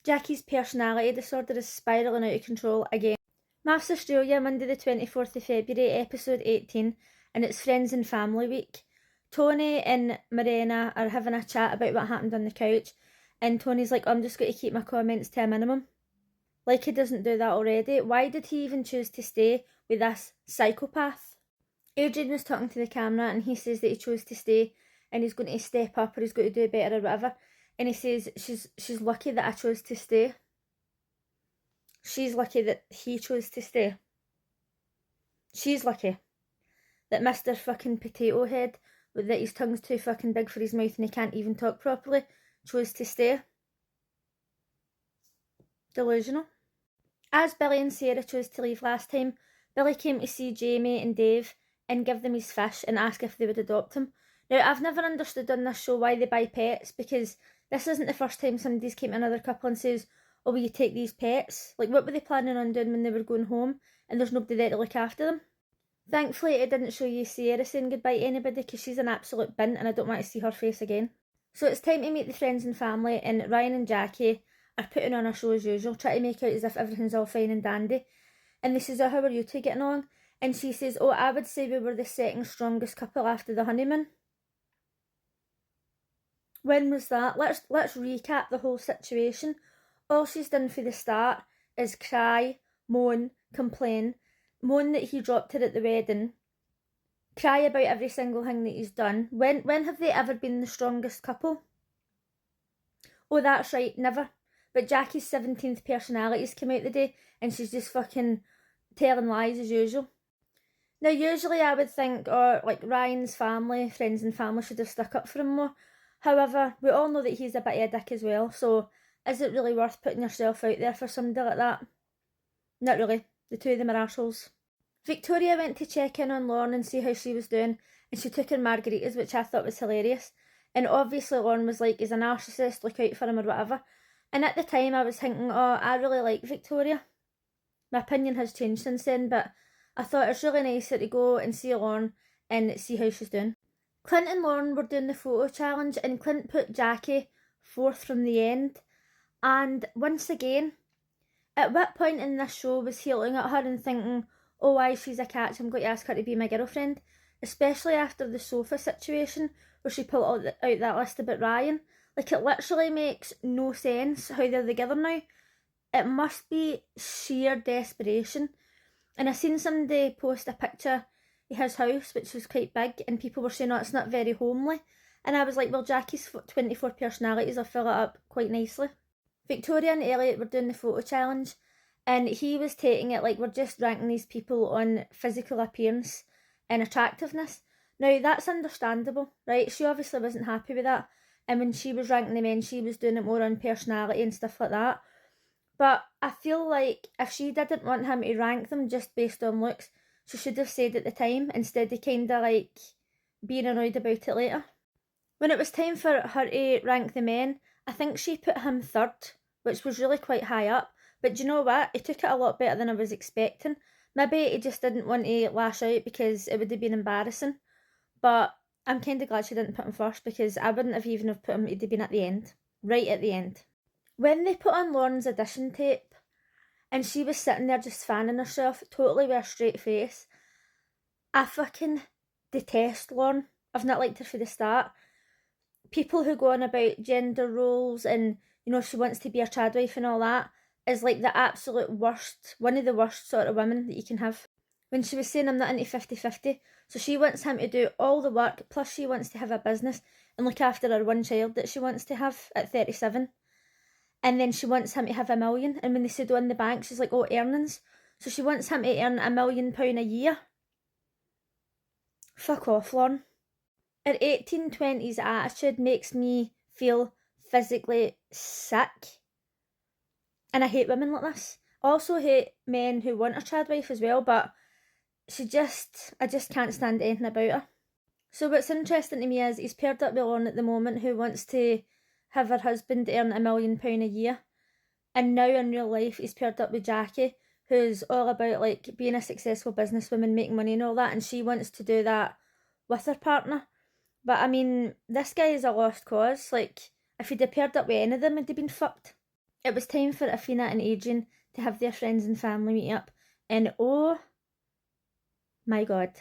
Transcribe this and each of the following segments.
Jackie's personality disorder is spiralling out of control again. Mafs Australia, Monday the 24th of February, episode 18, and it's Friends and Family Week. Tony and Morena are having a chat about what happened on the couch, and Tony's like, I'm just going to keep my comments to a minimum. Like he doesn't do that already. Why did he even choose to stay with this psychopath? Adrian was talking to the camera and he says that he chose to stay and he's going to step up or he's going to do better or whatever. And he says she's lucky that I chose to stay. She's lucky that he chose to stay. She's lucky that Mr. fucking Potato Head, that his tongue's too fucking big for his mouth and he can't even talk properly, chose to stay. Delusional. As Billy and Sarah chose to leave last time, Billy came to see Jamie and Dave and give them his fish and ask if they would adopt him. Now, I've never understood on this show why they buy pets, because this isn't the first time somebody's came to another couple and says, oh, will you take these pets? Like, what were they planning on doing when they were going home and there's nobody there to look after them? Thankfully, it didn't show you Sarah saying goodbye to anybody because she's an absolute bint and I don't want to see her face again. So it's time to meet the friends and family, and Ryan and Jackie are putting on a show as usual, trying to make out as if everything's all fine and dandy. And they says, oh, how are you two getting on? And she says, oh, I would say we were the second strongest couple after the honeymoon. When was that? Let's recap the whole situation. All she's done for the start is cry, moan, complain, moan that he dropped her at the wedding, cry about every single thing that he's done. When have they ever been the strongest couple? Oh, that's right, never. But Jackie's 17th personality's come out today and she's just fucking telling lies as usual. Now, usually I would think, oh, like Ryan's family, friends and family should have stuck up for him more. However, we all know that he's a bit of a dick as well, so is it really worth putting yourself out there for somebody like that? Not really. The two of them are arseholes. Victoria went to check in on Lauren and see how she was doing, and she took her margaritas, which I thought was hilarious. And obviously Lauren was like, he's a narcissist, look out for him or whatever. And at the time I was thinking, oh, I really like Victoria. My opinion has changed since then, but I thought it's really nice to go and see Lauren and see how she's doing. Clint and Lauren were doing the photo challenge and Clint put Jackie fourth from the end. And once again, at what point in this show was he looking at her and thinking, oh, why, she's a catch, I'm going to ask her to be my girlfriend? Especially after the sofa situation where she pulled out that list about Ryan. Like, it literally makes no sense how they're together now. It must be sheer desperation. And I seen somebody post a picture of his house, which was quite big, and people were saying, oh, it's not very homely. And I was like, well, Jackie's 24 personalities will fill it up quite nicely. Victoria and Elliot were doing the photo challenge, and he was taking it like we're just ranking these people on physical appearance and attractiveness. Now, that's understandable, right? She obviously wasn't happy with that. And when she was ranking the men, she was doing it more on personality and stuff like that. But I feel like if she didn't want him to rank them just based on looks, she should have said at the time instead of kind of like being annoyed about it later. When it was time for her to rank the men, I think she put him third, which was really quite high up. But do you know what? He took it a lot better than I was expecting. Maybe he just didn't want to lash out because it would have been embarrassing. But I'm kind of glad she didn't put him first, because I wouldn't have even have put him, he'd have been at the end. Right at the end. When they put on Lauren's audition tape, and she was sitting there just fanning herself, totally with a straight face, I fucking detest Lauren. I've not liked her from the start. People who go on about gender roles and, you know, she wants to be a trad wife and all that, is like the absolute worst, one of the worst sort of women that you can have. When she was saying I'm not into 50-50, so she wants him to do all the work, plus she wants to have a business and look after her one child that she wants to have at 37. And then she wants him to have $1 million. And when they said on the bank, she's like, oh, earnings. So she wants him to earn £1 million a year. Fuck off, Lauren. Her 1820s attitude makes me feel physically sick. And I hate women like this. I also hate men who want a trad wife as well, but I just can't stand anything about her. So what's interesting to me is he's paired up with Lauren at the moment, who wants to have her husband earn £1 million a year. And now in real life, he's paired up with Jackie, who's all about like being a successful businesswoman, making money and all that, and she wants to do that with her partner. But I mean, this guy is a lost cause. Like, if he'd have paired up with any of them, he'd have been fucked. it was time for Athena and Adrian to have their friends and family meet up, and oh my god.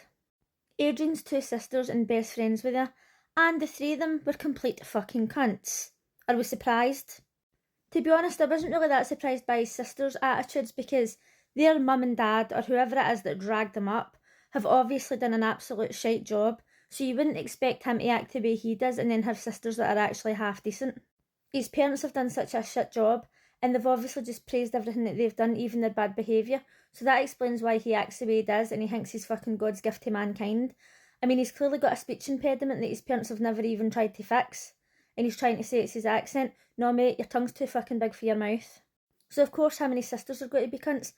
Adrian's two sisters and best friends were there, and the three of them were complete fucking cunts. Are we surprised? To be honest, I wasn't really that surprised by his sisters' attitudes because their mum and dad, or whoever it is that dragged them up, have obviously done an absolute shite job, so you wouldn't expect him to act the way he does and then have sisters that are actually half decent. His parents have done such a shit job, and they've obviously just praised everything that they've done, even their bad behaviour, so that explains why he acts the way he does and he thinks he's fucking God's gift to mankind. I mean, he's clearly got a speech impediment that his parents have never even tried to fix, and he's trying to say it's his accent. No mate, your tongue's too fucking big for your mouth. So of course him and his sisters are going to be cunts,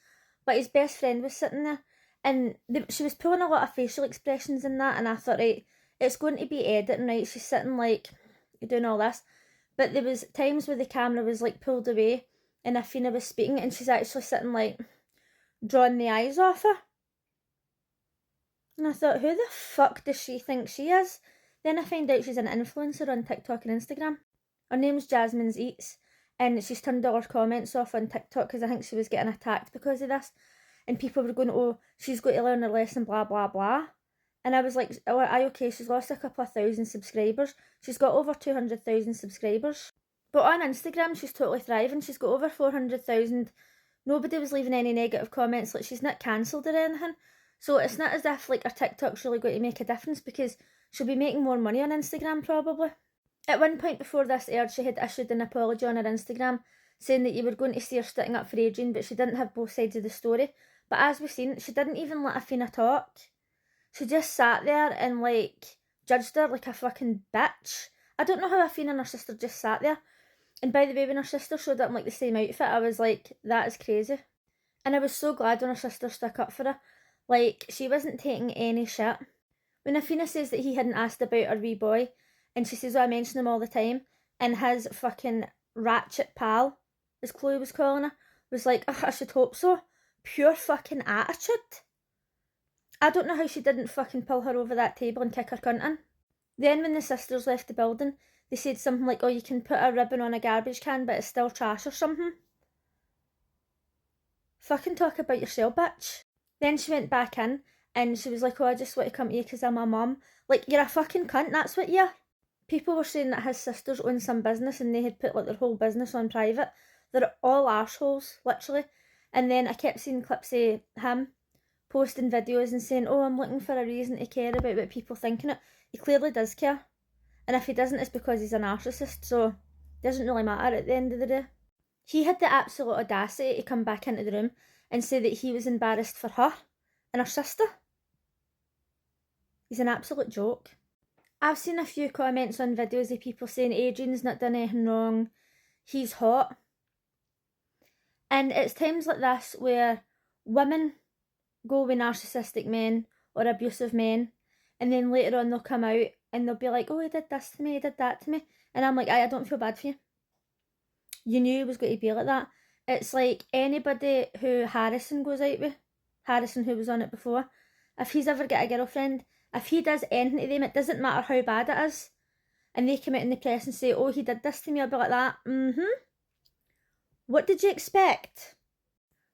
but his best friend was sitting there, and she was pulling a lot of facial expressions in that, and I thought, right, it's going to be editing, right, she's sitting like, doing all this, but there was times where the camera was like pulled away, and Athena was speaking, and she's actually sitting like, drawing the eyes off her. And I thought, who the fuck does she think she is? Then I find out she's an influencer on TikTok and Instagram. Her name's Jasmine's Eats, and she's turned all her comments off on TikTok because I think she was getting attacked because of this. And people were going, oh, she's got to learn her lesson, blah, blah, blah. And I was like, oh, aye, okay, she's lost a couple of thousand subscribers. She's got over 200,000 subscribers. But on Instagram, she's totally thriving. She's got over 400,000. Nobody was leaving any negative comments. Like, she's not cancelled or anything. So it's not as if like her TikTok's really going to make a difference because she'll be making more money on Instagram probably. At one point before this aired, she had issued an apology on her Instagram saying that you were going to see her sticking up for Adrian, but she didn't have both sides of the story. But as we've seen, she didn't even let Athena talk. She just sat there and like judged her like a fucking bitch. I don't know how Athena and her sister just sat there. And by the way, when her sister showed up in like the same outfit, I was like, that is crazy. And I was so glad when her sister stuck up for her. Like, she wasn't taking any shit. When Athena says that he hadn't asked about her wee boy, and she says, oh, I mention him all the time, and his fucking ratchet pal, as Chloe was calling her, was like, oh, I should hope so. Pure fucking attitude. I don't know how she didn't fucking pull her over that table and kick her cunt in. Then when the sisters left the building, they said something like, oh, you can put a ribbon on a garbage can, but it's still trash or something. Fucking talk about yourself, bitch. Then she went back in, and she was like, oh, I just want to come to you because I'm a mum. Like, you're a fucking cunt, that's what you are. People were saying that his sisters own some business and they had put like their whole business on private. They're all arseholes, literally. And then I kept seeing clips of him posting videos and saying, oh, I'm looking for a reason to care about what people think in it. He clearly does care. And if he doesn't, it's because he's a narcissist, so it doesn't really matter at the end of the day. He had the absolute audacity to come back into the room and say that he was embarrassed for her and her sister. He's an absolute joke. I've seen a few comments on videos of people saying Adrian's not done anything wrong, he's hot. And it's times like this where women go with narcissistic men or abusive men, and then later on they'll come out and they'll be like, oh, he did this to me, he did that to me. And I'm like, I don't feel bad for you. You knew he was going to be like that. It's like anybody who Harrison goes out with, Harrison who was on it before, if he's ever got a girlfriend, if he does anything to them, it doesn't matter how bad it is, and they come out in the press and say, oh, he did this to me, I'll be like that, what did you expect?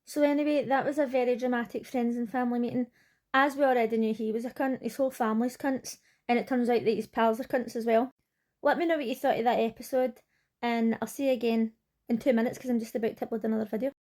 So anyway, that was a very dramatic friends and family meeting. As we already knew he was a cunt, his whole family's cunts, and it turns out that his pals are cunts as well. Let me know what you thought of that episode, and I'll see you again in 2 minutes because I'm just about to upload another video.